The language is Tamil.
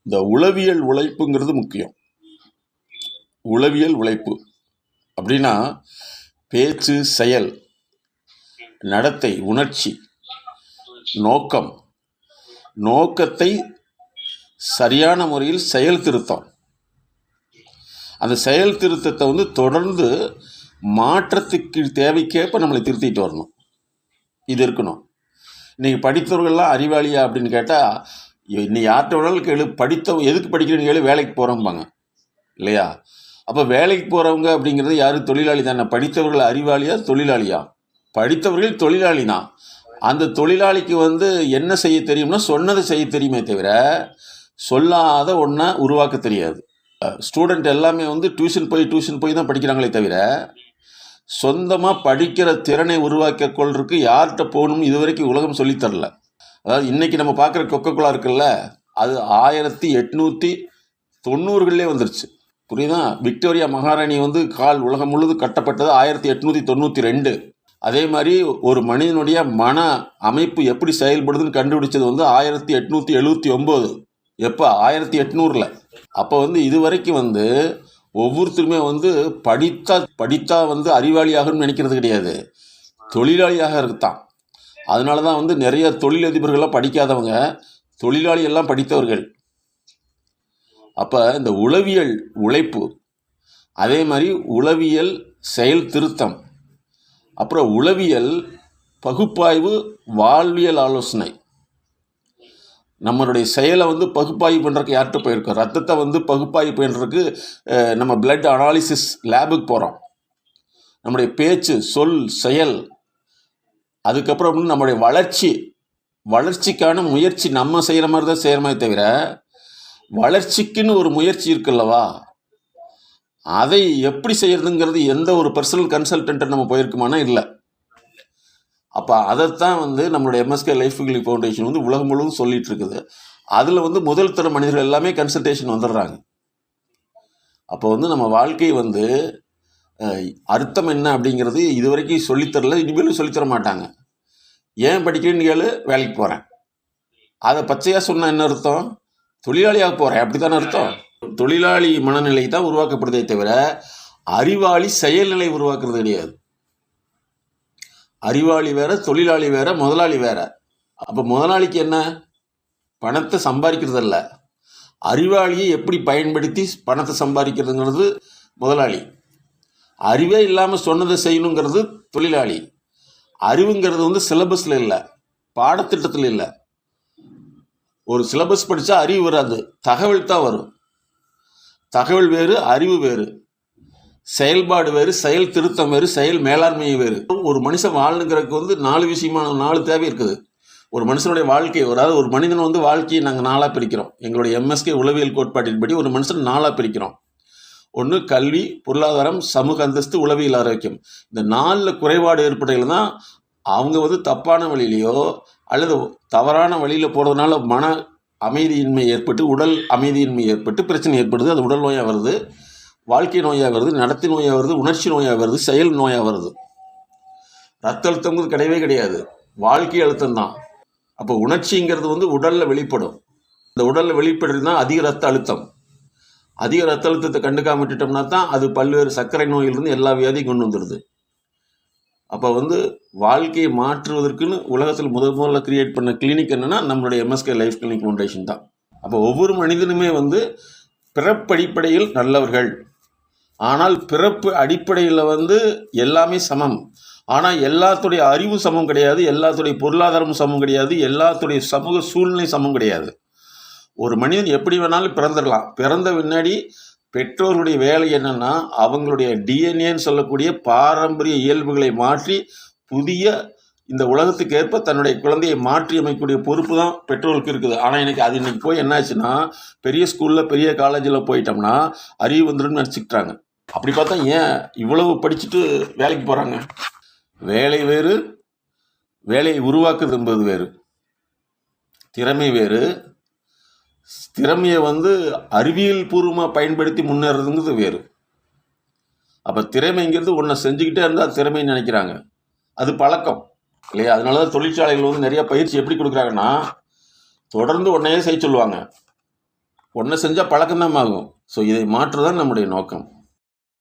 இந்த உளவியல் உழைப்புங்கிறது முக்கியம். உளவியல் உழைப்பு அப்படின்னா பேச்சு, செயல், நடத்தை, உணர்ச்சி, நோக்கம், நோக்கத்தை சரியான முறையில் செயல் திருத்தம். அந்த செயல் திருத்தத்தை தொடர்ந்து மாற்றத்துக்கு தேவைக்கேற்ப நம்மளை திருத்திட்டு வரணும். இது இருக்கணும். இன்றைக்கி படித்தவர்கள்லாம் அறிவாளியா அப்படின்னு கேட்டால், இன்னைக்கு யார்கிட்ட வேணாலும் கேளு, எதுக்கு படிக்கிறேன்னு கேளு, வேலைக்கு போகிறோம்பாங்க இல்லையா? அப்போ வேலைக்கு போகிறவங்க அப்படிங்கிறது யார்? தொழிலாளி தானே. படித்தவர்கள் அறிவாளியா தொழிலாளியா? படித்தவர்கள் தொழிலாளி தான். அந்த தொழிலாளிக்கு என்ன செய்ய தெரியும்னா சொன்னதை செய்ய தெரியுமே தவிர சொல்லாத ஒன்றை உருவாக்க தெரியாது. ஸ்டூடெண்ட் எல்லாமே டியூஷன் போய் தான் படிக்கிறாங்களே தவிர சொந்தமாக படிக்கிற திறனை உருவாக்க கொள்றதுக்கு யார்கிட்ட போகணும்னு இது வரைக்கும் உலகம் சொல்லித்தரல. அதாவது இன்றைக்கி நம்ம பார்க்குற கொக்கோகோலா இருக்குல்ல, அது 1890களிலே வந்துருச்சு. புரியுதா? விக்டோரியா மகாராணி உலகம் முழுவதும் கட்டப்பட்டது 1892. அதே மாதிரி ஒரு மனிதனுடைய மன அமைப்பு எப்படி செயல்படுதுன்னு கண்டுபிடிச்சது 1879. எப்போ? 1800. அப்போ இது வரைக்கும் ஒவ்வொருத்தருமே படித்தா அறிவாளியாகணும்னு நினைக்கிறது கிடையாது, தொழிலாளியாக இருக்குத்தான். அதனால தான் நிறைய தொழிலதிபர்கள்லாம் படிக்காதவங்க, தொழிலாளி எல்லாம் படித்தவர்கள். அப்போ இந்த உளவியல் உழைப்பு, அதே மாதிரி உளவியல் செயல் திருத்தம், அப்புறம் உளவியல் பகுப்பாய்வு, வாழ்வியல் ஆலோசனை. நம்மளுடைய செயலை பகுப்பாய்வு பண்ணுறதுக்கு யார்கிட்ட போயிருக்கோம்? ரத்தத்தை பகுப்பாய்வு பண்ணுறதுக்கு நம்ம பிளட் அனாலிசிஸ் லேபுக்கு போகிறோம். நம்முடைய பேச்சு, சொல், செயல், அதுக்கப்புறம் நம்முடைய வளர்ச்சிக்கான முயற்சி நம்ம செய்கிற மாதிரி தான் செய்கிற மாதிரி தவிர வளர்ச்சிக்குன்னு ஒரு முயற்சி இருக்குல்லவா, அதை எப்படி செய்யறதுங்கிறது எந்த ஒரு பர்சனல் கன்சல்டன்ட்டை நம்ம போயிருக்குமானா இல்லை. அப்போ அதைத்தான் நம்மளுடைய எம்எஸ்கே லைஃப் கிளினிக் ஃபவுண்டேஷன் உலகம் முழுவதும் சொல்லிட்டு இருக்குது. அதில் முதல் தர மனிதர்கள் எல்லாமே கன்சல்டேஷன் வந்துடுறாங்க. அப்போ நம்ம வாழ்க்கை அர்த்தம் என்ன அப்படிங்கிறது இது வரைக்கும் சொல்லித்தரல, இனிமேலும் சொல்லித்தர மாட்டாங்க. ஏன் படிக்கிறேன்னு கேளு, வேலைக்கு போகிறேன். அதை பச்சையாக சொன்னால் என்ன அர்த்தம்? தொழிலாளியாக போகிறேன், அப்படி தானே அர்த்தம். தொழிலாளி மனநிலை தான் உருவாக்கப்படுதே தவிர அறிவாளி செயல்நிலை உருவாக்குறது கிடையாது. அறிவாளி வேற, தொழிலாளி வேற, முதலாளி வேற. அப்போ முதலாளிக்கு என்ன? பணத்தை சம்பாதிக்கிறது இல்லை, அறிவாளியை எப்படி பயன்படுத்தி பணத்தை சம்பாதிக்கிறதுங்கிறது முதலாளி. அறிவே இல்லாமல் சொன்னதை செய்யணுங்கிறது தொழிலாளி. அறிவுங்கிறது சிலபஸில் இல்லை, பாடத்திட்டத்தில் இல்லை. ஒரு சிலபஸ் படித்தா அறிவு வராது, தகவல் தான் வரும். தகவல் வேறு, அறிவு வேறு, செயல்பாடு வேறு, செயல் திருத்தம் வேறு, செயல் மேலாண்மை வேறு. ஒரு மனுஷன் வாழணுங்கிறதுக்கு 4 தேவை இருக்குது. ஒரு மனுஷனுடைய வாழ்க்கை, அதாவது ஒரு மனிதன் வாழ்க்கையை நாங்கள் 4ஆக பிரிக்கிறோம். எங்களுடைய எம்எஸ்கே உளவியல் கோட்பாட்டின்படி ஒரு மனுஷன் 4ஆக பிரிக்கிறோம். ஒன்று கல்வி, பொருளாதாரம், சமூக அந்தஸ்து, உளவியல் ஆரோக்கியம். இந்த 4 குறைபாடு ஏற்படையில் தான் அவங்க தப்பான வழியிலையோ அல்லது தவறான வழியில் போகிறதுனால மன அமைதியின்மை ஏற்பட்டு, உடல் அமைதியின்மை ஏற்பட்டு பிரச்சனை ஏற்படுது. அது உடல் நோயாக வருது, வாழ்க்கை நோயாக வருது, நடத்தை நோயாக வருது, உணர்ச்சி நோயாக வருது, செயல் நோயாக வருது. ரத்த அழுத்தங்கிறது கிடையவே கிடையாது, வாழ்க்கை அழுத்தம் தான். அப்போ உணர்ச்சிங்கிறது உடலில் வெளிப்படும். இந்த உடலில் வெளிப்படுறதுனா அதிக ரத்த அழுத்தம். அதிக ரத்த அழுத்தத்தை கண்டுக்காம விட்டுட்டோம்னா தான் அது பல்வேறு சர்க்கரை நோயிலிருந்து எல்லா வியாதியும் கொண்டு வந்துடுது. அப்போ வாழ்க்கையை மாற்றுவதற்குன்னு உலகத்தில் முதல்ல கிரியேட் பண்ண கிளினிக் என்னென்னா நம்மளுடைய எம்எஸ்கே லைஃப் கிளினிக் ஃபவுண்டேஷன் தான். அப்போ ஒவ்வொரு மனிதனுமே பிறப்படிப்படையில் நல்லவர்கள். ஆனால் பிறப்பு அடிப்படையில் எல்லாமே சமம். ஆனால் எல்லாத்துடைய அறிவும் சமம் கிடையாது, எல்லாத்துடைய பொருளாதாரமும் சமம் கிடையாது, எல்லாத்துடைய சமூக சூழ்நிலை சமம் கிடையாது. ஒரு மனிதன் எப்படி வேணாலும் பிறந்துடலாம். பிறந்த பின்னாடி பெற்றோருடைய வேலை என்னன்னா அவங்களுடைய டிஎன்ஏன்னு சொல்லக்கூடிய பாரம்பரிய இயல்புகளை மாற்றி புதிய இந்த உலகத்துக்கு ஏற்ப தன்னுடைய குழந்தையை மாற்றி அமைக்கக்கூடிய பொறுப்பு தான் பெற்றோருக்கு இருக்குது. ஆனால் இன்னைக்கு போய் என்னாச்சுன்னா பெரிய ஸ்கூலில் பெரிய காலேஜில் போயிட்டோம்னா அறிவு வந்துடும் நினச்சிக்கிட்டாங்க. அப்படி பார்த்தா ஏன் இவ்வளவு படிச்சுட்டு வேலைக்கு போகிறாங்க? வேலை வேறு, வேலையை உருவாக்குறது என்பது வேறு. திறமை வேறு. திறமையை அறிவியல் பூர்வமாக பயன்படுத்தி முன்னேறதுங்கிறது வேறு. அப்போ திறமைங்கிறது ஒன்றை செஞ்சுக்கிட்டே இருந்தால் திறமைன்னு நினைக்கிறாங்க. அது பழக்கம் இல்லையா? அதனால தான் தொழிற்சாலைகள் நிறைய பயிற்சி எப்படி கொடுக்குறாங்கன்னா தொடர்ந்து ஒன்றையே செய்ய சொல்லுவாங்க. ஒன்றை செஞ்சால் பழக்கம்தான் ஆகும். ஸோ இதை மாற்றுதான் நம்முடைய நோக்கம்.